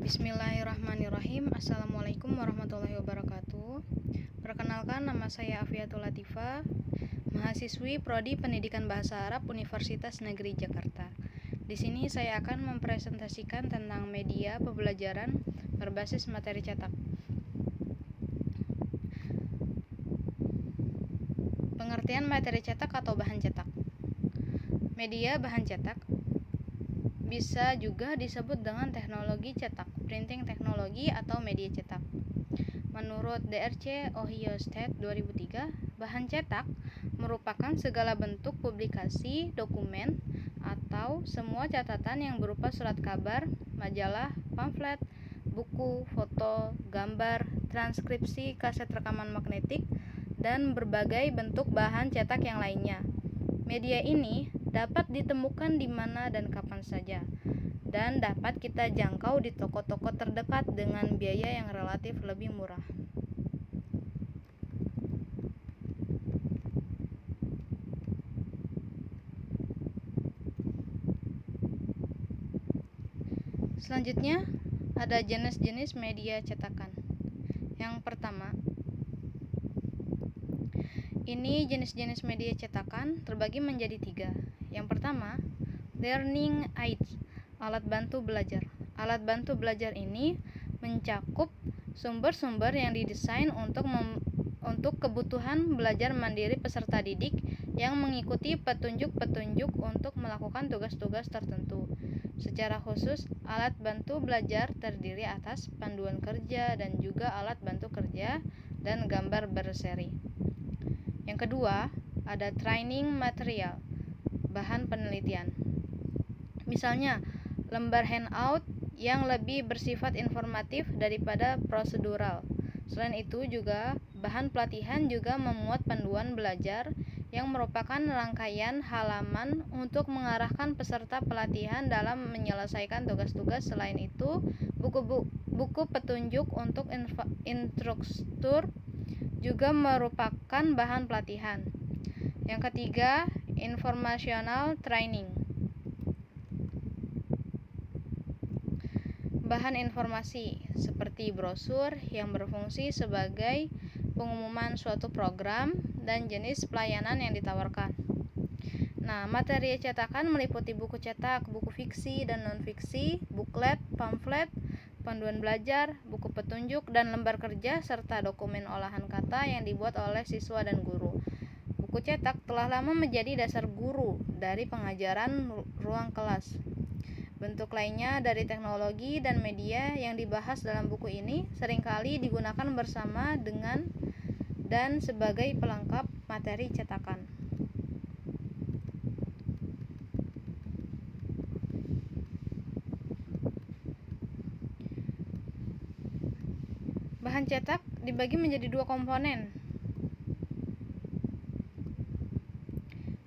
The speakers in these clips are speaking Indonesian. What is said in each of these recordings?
Bismillahirrahmanirrahim. Assalamualaikum warahmatullahi wabarakatuh. Perkenalkan, nama saya Afiatul Latifah, mahasiswi Prodi Pendidikan Bahasa Arab Universitas Negeri Jakarta. Di sini saya akan mempresentasikan tentang media pembelajaran berbasis materi cetak. Pengertian materi cetak atau bahan cetak. Media bahan cetak bisa juga disebut dengan teknologi cetak, printing teknologi atau media cetak. Menurut DRC Ohio State 2003, bahan cetak merupakan segala bentuk publikasi, dokumen, atau semua catatan yang berupa surat kabar, majalah, pamflet, buku, foto, gambar, transkripsi, kaset rekaman magnetik, dan berbagai bentuk bahan cetak yang lainnya. Media ini dapat ditemukan di mana dan kapan saja, dan dapat kita jangkau di toko-toko terdekat dengan biaya yang relatif lebih murah. Selanjutnya, ada jenis-jenis media cetakan. Yang pertama, ini jenis-jenis media cetakan terbagi menjadi 3. Yang pertama, learning aids, alat bantu belajar. Alat bantu belajar ini mencakup sumber-sumber yang didesain untuk kebutuhan belajar mandiri peserta didik yang mengikuti petunjuk-petunjuk untuk melakukan tugas-tugas tertentu. Secara khusus, alat bantu belajar terdiri atas panduan kerja dan juga alat bantu kerja dan gambar berseri. Yang kedua, ada training material, bahan penelitian. Misalnya, lembar handout yang lebih bersifat informatif daripada prosedural. Selain itu juga, bahan pelatihan juga memuat panduan belajar yang merupakan rangkaian halaman untuk mengarahkan peserta pelatihan dalam menyelesaikan tugas-tugas. Selain itu, buku petunjuk untuk instruktur juga merupakan bahan pelatihan. Yang ketiga, informational training. Bahan informasi seperti brosur yang berfungsi sebagai pengumuman suatu program dan jenis pelayanan yang ditawarkan. Nah, materi cetakan meliputi buku cetak, buku fiksi dan non-fiksi, buklet, pamflet, panduan belajar, buku petunjuk, dan lembar kerja, serta dokumen olahan kata yang dibuat oleh siswa dan guru. Buku cetak telah lama menjadi dasar guru dari pengajaran ruang kelas. Bentuk lainnya dari teknologi dan media yang dibahas dalam buku ini seringkali digunakan bersama dengan dan sebagai pelengkap materi cetakan. Bahan cetak dibagi menjadi 2 komponen,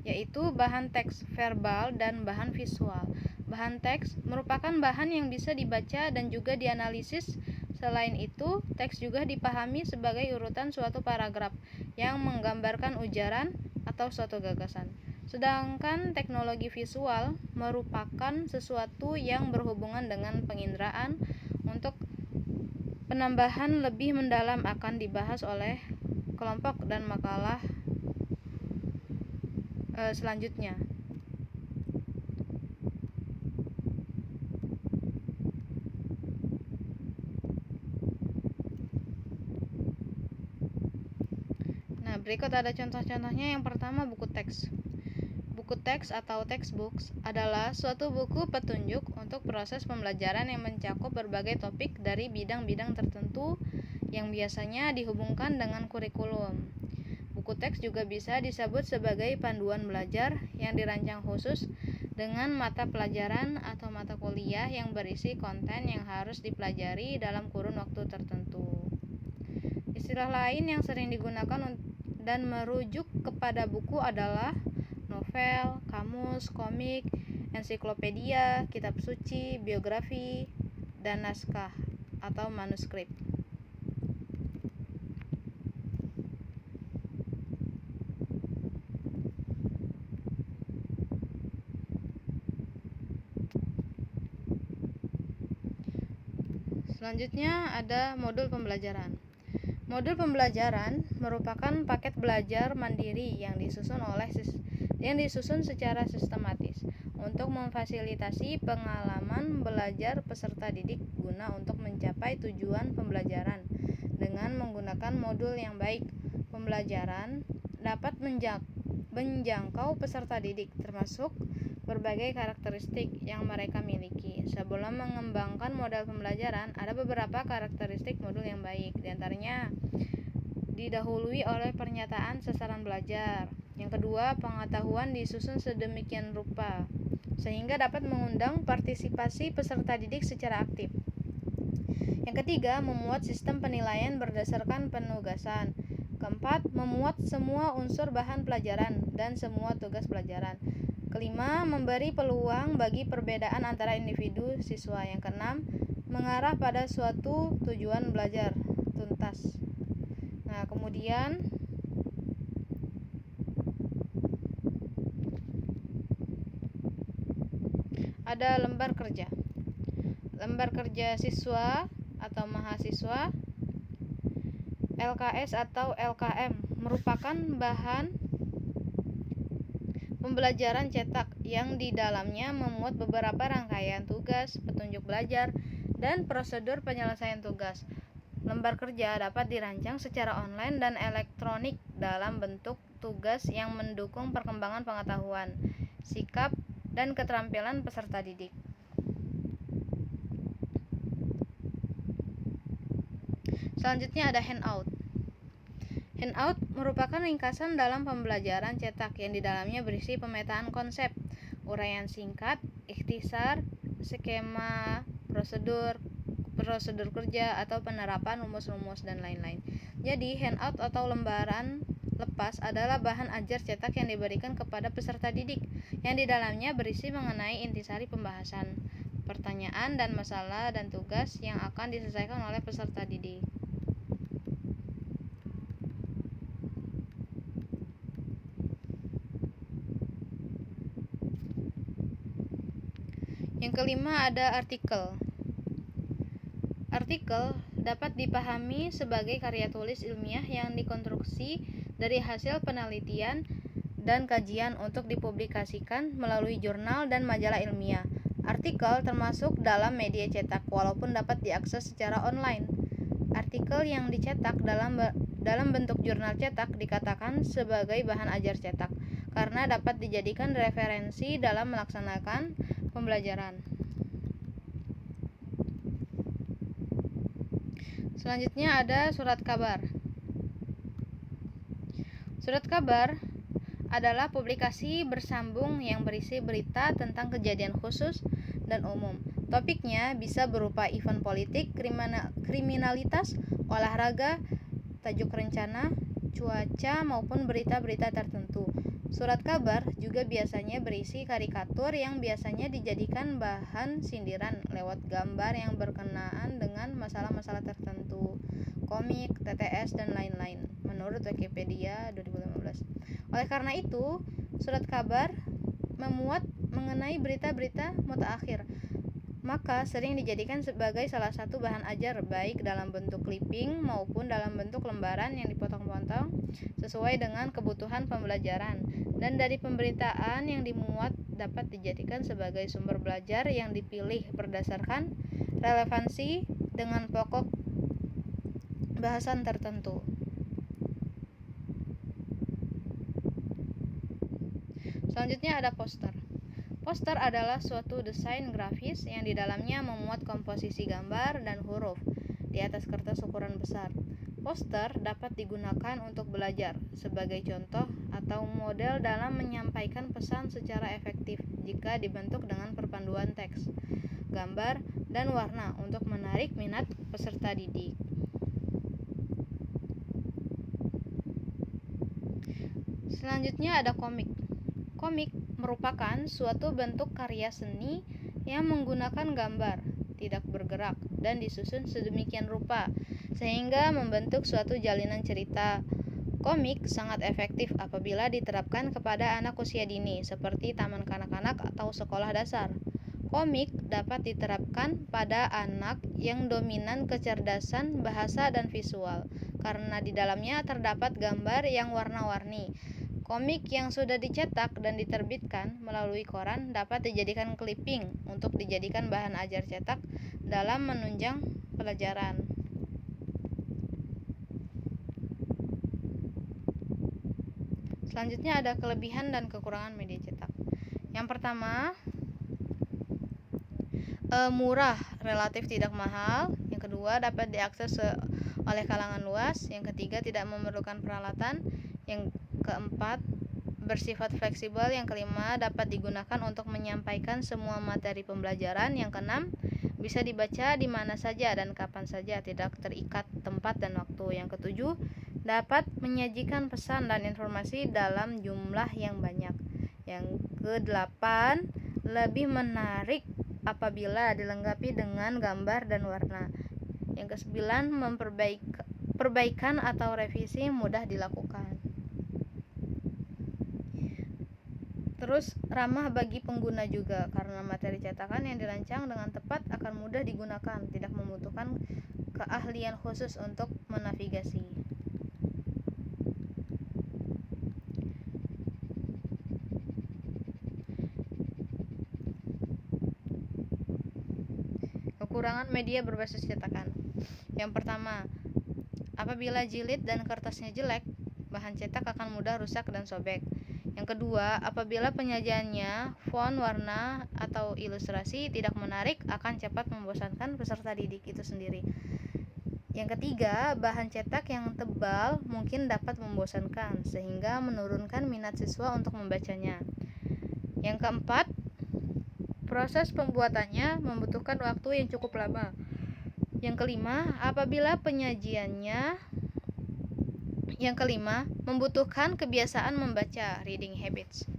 yaitu bahan teks verbal dan bahan visual. Bahan teks merupakan bahan yang bisa dibaca dan juga dianalisis. Selain itu, teks juga dipahami sebagai urutan suatu paragraf yang menggambarkan ujaran atau suatu gagasan. Sedangkan teknologi visual merupakan sesuatu yang berhubungan dengan penginderaan. Untuk penambahan lebih mendalam akan dibahas oleh kelompok dan makalah selanjutnya. Nah, berikut ada contoh-contohnya. Yang pertama, buku teks. Buku teks atau textbooks adalah suatu buku petunjuk untuk proses pembelajaran yang mencakup berbagai topik dari bidang-bidang tertentu yang biasanya dihubungkan dengan kurikulum. Buku teks juga bisa disebut sebagai panduan belajar yang dirancang khusus dengan mata pelajaran atau mata kuliah yang berisi konten yang harus dipelajari dalam kurun waktu tertentu. Istilah lain yang sering digunakan dan merujuk kepada buku adalah novel, kamus, komik, ensiklopedia, kitab suci, biografi, dan naskah atau manuskrip. Selanjutnya ada modul pembelajaran. Modul pembelajaran merupakan paket belajar mandiri yang disusun secara sistematis untuk memfasilitasi pengalaman belajar peserta didik guna untuk mencapai tujuan pembelajaran. Dengan menggunakan modul yang baik, pembelajaran dapat menjangkau peserta didik, termasuk berbagai karakteristik yang mereka miliki. Sebelum mengembangkan model pembelajaran, ada beberapa karakteristik modul yang baik. Di antaranya, didahului oleh pernyataan sasaran belajar. Yang kedua, pengetahuan disusun sedemikian rupa sehingga dapat mengundang partisipasi peserta didik secara aktif. Yang ketiga, memuat sistem penilaian berdasarkan penugasan. Keempat, memuat semua unsur bahan pelajaran dan semua tugas pelajaran. Kelima, memberi peluang bagi perbedaan antara individu siswa. Yang keenam, mengarah pada suatu tujuan belajar tuntas. Nah, kemudian ada lembar kerja. Lembar kerja siswa atau mahasiswa, LKS atau LKM merupakan bahan pembelajaran cetak yang di dalamnya memuat beberapa rangkaian tugas, petunjuk belajar, dan prosedur penyelesaian tugas. Lembar kerja dapat dirancang secara online dan elektronik dalam bentuk tugas yang mendukung perkembangan pengetahuan, sikap, dan keterampilan peserta didik. Selanjutnya ada handout. Handout merupakan ringkasan dalam pembelajaran cetak yang di dalamnya berisi pemetaan konsep, uraian singkat, ikhtisar, skema, prosedur kerja atau penerapan rumus-rumus dan lain-lain. Jadi, handout atau lembaran lepas adalah bahan ajar cetak yang diberikan kepada peserta didik yang di dalamnya berisi mengenai intisari pembahasan, pertanyaan dan masalah dan tugas yang akan diselesaikan oleh peserta didik. Yang kelima ada artikel. Artikel dapat dipahami sebagai karya tulis ilmiah yang dikonstruksi dari hasil penelitian dan kajian untuk dipublikasikan melalui jurnal dan majalah ilmiah. Artikel termasuk dalam media cetak walaupun dapat diakses secara online. Artikel yang dicetak dalam bentuk jurnal cetak dikatakan sebagai bahan ajar cetak karena dapat dijadikan referensi dalam melaksanakan pembelajaran. Selanjutnya ada surat kabar. Surat kabar adalah publikasi bersambung yang berisi berita tentang kejadian khusus dan umum. Topiknya bisa berupa event politik, kriminalitas, olahraga, tajuk rencana, cuaca, maupun berita-berita tertentu. Surat kabar juga biasanya berisi karikatur yang biasanya dijadikan bahan sindiran lewat gambar yang berkenaan dengan masalah-masalah tertentu, komik, TTS, dan lain-lain, menurut Wikipedia 2015. Oleh karena itu, surat kabar memuat mengenai berita-berita mutaakhir, maka sering dijadikan sebagai salah satu bahan ajar baik dalam bentuk clipping maupun dalam bentuk lembaran yang dipotong-potong sesuai dengan kebutuhan pembelajaran, dan dari pemberitaan yang dimuat dapat dijadikan sebagai sumber belajar yang dipilih berdasarkan relevansi dengan pokok bahasan tertentu. Selanjutnya ada poster. Poster adalah suatu desain grafis yang di dalamnya memuat komposisi gambar dan huruf di atas kertas ukuran besar. Poster dapat digunakan untuk belajar sebagai contoh atau model dalam menyampaikan pesan secara efektif jika dibentuk dengan perpaduan teks, gambar, dan warna untuk menarik minat peserta didik. Selanjutnya ada komik. Komik merupakan suatu bentuk karya seni yang menggunakan gambar, tidak bergerak, dan disusun sedemikian rupa sehingga membentuk suatu jalinan cerita. Komik sangat efektif apabila diterapkan kepada anak usia dini seperti taman kanak-kanak atau sekolah dasar. Komik dapat diterapkan pada anak yang dominan kecerdasan bahasa dan visual, karena di dalamnya terdapat gambar yang warna-warni. Komik yang sudah dicetak dan diterbitkan melalui koran dapat dijadikan clipping untuk dijadikan bahan ajar cetak dalam menunjang pelajaran. Selanjutnya ada kelebihan dan kekurangan media cetak. Yang pertama, murah, relatif tidak mahal. Yang kedua, dapat diakses oleh kalangan luas. Yang ketiga, tidak memerlukan peralatan. Yang keempat, bersifat fleksibel. Yang kelima, dapat digunakan untuk menyampaikan semua materi pembelajaran. Yang keenam, bisa dibaca di mana saja dan kapan saja, tidak terikat tempat dan waktu. Yang ketujuh, dapat menyajikan pesan dan informasi dalam jumlah yang banyak. Yang kedelapan, lebih menarik apabila dilengkapi dengan gambar dan warna. Yang kesembilan, perbaikan atau revisi mudah dilakukan. Terus ramah bagi pengguna juga, karena materi cetakan yang dirancang dengan tepat akan mudah digunakan, tidak membutuhkan keahlian khusus untuk menavigasi. Kekurangan media berbasis cetakan. Yang pertama, apabila jilid dan kertasnya jelek, bahan cetak akan mudah rusak dan sobek. Yang kedua, apabila penyajiannya, font, warna, atau ilustrasi tidak menarik, akan cepat membosankan peserta didik itu sendiri. Yang ketiga, bahan cetak yang tebal mungkin dapat membosankan, sehingga menurunkan minat siswa untuk membacanya. Yang keempat, proses pembuatannya membutuhkan waktu yang cukup lama. Yang kelima, membutuhkan kebiasaan membaca, reading habits.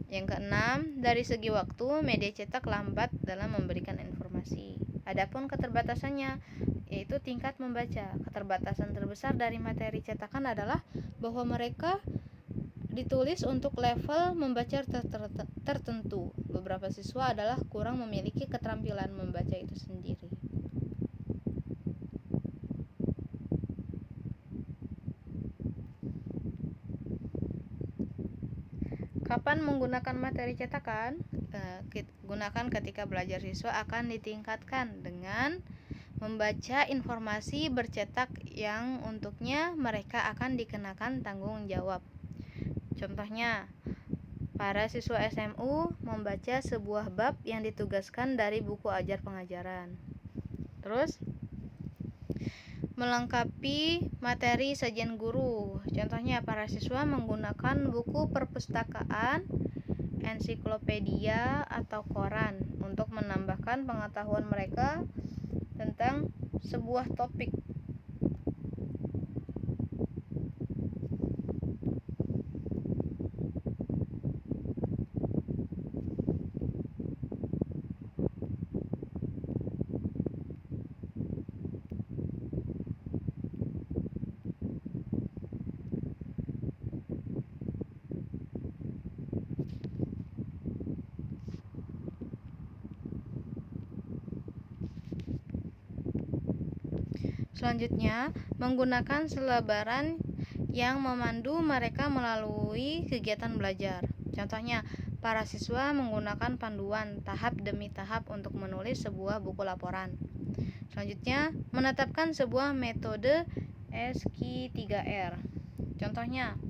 Yang keenam, dari segi waktu, media cetak lambat dalam memberikan informasi. Adapun keterbatasannya, yaitu tingkat membaca. Keterbatasan terbesar dari materi cetakan adalah bahwa mereka ditulis untuk level membaca tertentu. Beberapa siswa adalah kurang memiliki keterampilan membaca itu sendiri. Kapan menggunakan materi cetakan? Gunakan ketika belajar siswa akan ditingkatkan dengan membaca informasi bercetak yang untuknya mereka akan dikenakan tanggung jawab. Contohnya, para siswa SMU membaca sebuah bab yang ditugaskan dari buku ajar pengajaran. Terus, melengkapi materi sajian guru. Contohnya, para siswa menggunakan buku perpustakaan, ensiklopedia, atau koran untuk menambahkan pengetahuan mereka tentang sebuah topik. Selanjutnya, menggunakan selebaran yang memandu mereka melalui kegiatan belajar. Contohnya, para siswa menggunakan panduan tahap demi tahap untuk menulis sebuah buku laporan. Selanjutnya, menetapkan sebuah metode SQ3R. Contohnya,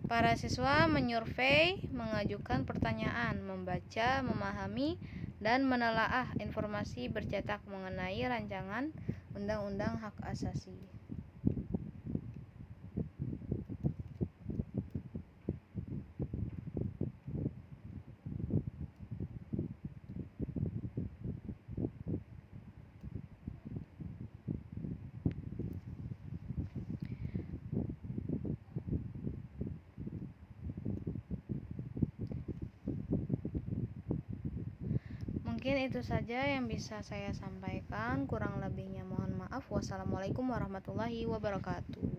para siswa menyurvei, mengajukan pertanyaan, membaca, memahami, dan menelaah informasi bercetak mengenai rancangan Undang-Undang Hak Asasi. Mungkin itu saja yang bisa saya sampaikan. Kurang lebihnya mohon maaf. Wassalamualaikum warahmatullahi wabarakatuh.